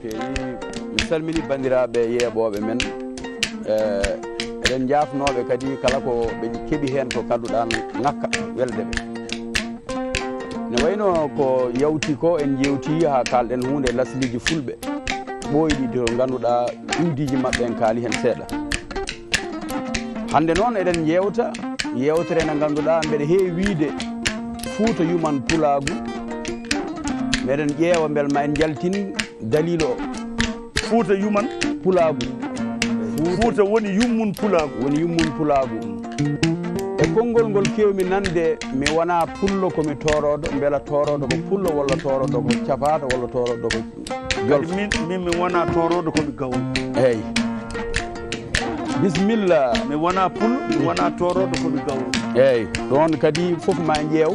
feewi mi salmini bandiraɓe yeeɓoɓe men eɗen jafnoɓe kadi kala ko ɓe keeɓi hen ko kalduɗa ngakka welde ɓe ne wayno ko yawti ko en jewti ha kalɗen hunde lasliji fulɓe ɓooyiɗi to ganduɗa iwdiji mabɓe en kaali hen seeɗa hande noon eɗen jewta yewtere nde ganduɗa mbeɗa heewi wiide Fouta yuman pulagu meɗen ƴeewa beel ma en jaltin dalil o Fouta yuman pulagu Fouta woni yummun pulagu e konngol ngol kewmi nande mi wona pullo komi toroɗo beela toroɗo ko pullo walla toroɗo ko capato walla toroɗo ko jolfo min mi wona toroɗo komi gawlo eyyi bisimilla mi wona pullo mi wona toroɗo komi gawlo eyyi ɗon kadi foof ma ƴeew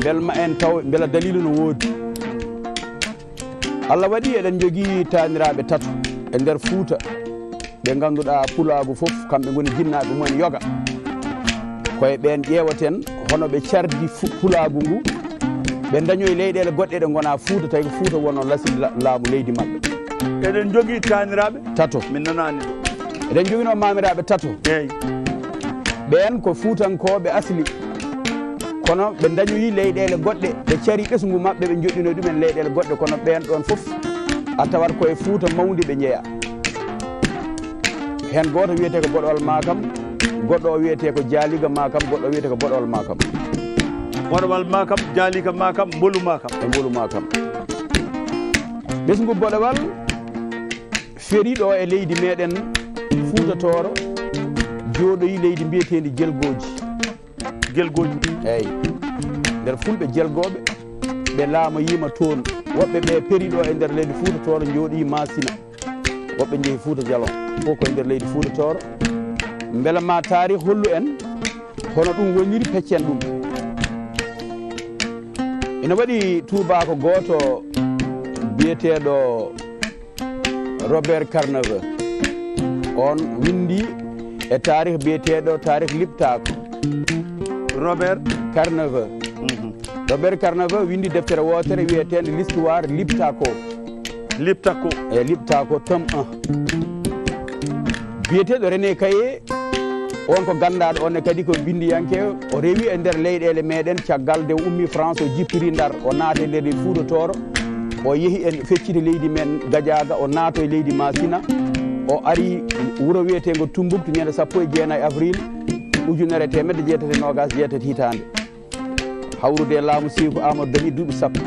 belma en taw beela dalilu no woodi Allah waɗi eɗen jogui taniraɓe tato e nder Fouta ɓe ganduɗa pulagu foof kamɓe goni jinnaɓe mumen yoga koye ɓen ƴeewaten hono ɓe cardi pulagu ngu ɓe dañoye leyɗele goɗɗe ɗe gona Fouta tawi ko Fouta wono lasi laamu leydi mabɓe eɗen jogui taniraɓe tato min nanani ɗo eɗen joguino mamiraɓe tato eyyi ɓen ko Foutankoɓe asli kono ɓe dañoyi leyɗele goɗɗe ɓe cari ɓesgu mabɓe ɓe joɗɗino ɗumen leyɗele goɗɗe kono ɓen ɗon foof a tawat koye Fouta mawdi ɓe jeeya hen goto wiyete ko Boɗowal Makam goɗɗo o wiyete ko Dialiga Makam goɗɗo o wiyete ko Boɗowal Makam Boɗowal Makam Dialiga Makam Mbolu Makam e Mbolu Makam ɓesgu Boɗowal feriɗo e leydi meɗen Fouta Tooro jooɗoyi leydi mbiyetendi jelgoji eyyi nder fulɓe jelgoɓe ɓe laamoyima toon woɓɓe ɓe periɗo e nder leydi Fouta Tooro jooɗi Masina woɓɓe jeehi Fouta Jalon fof koye nder leydi Fouta Tooro beela ma taarih hollu en hono ɗum woniri peccen ɗum ina waɗi tubako goto biyeteɗo Robert Carneveu on windi e taarih biyeteɗo taarih liptako Robert Carneveu Robert Carneveu windi deftere wotere wiyetede l'histoire Liptako e Liptako tome 1 biyeteɗo René Caillé on ko gandaɗo onne kadi ko bindiyanke o rewi e nder leyɗele meɗen caggal de ummi France o jippiri Ndar o naata e leydi Fouta Tooro o yeehi en fecciti leydi men Gadiaga o naato e leydi Masina o ari wuuro wiyetego Tumbuktu ñande 19 avril 1927 hitande hawrude laamu Sékou Amadou Dali duuɓi sappo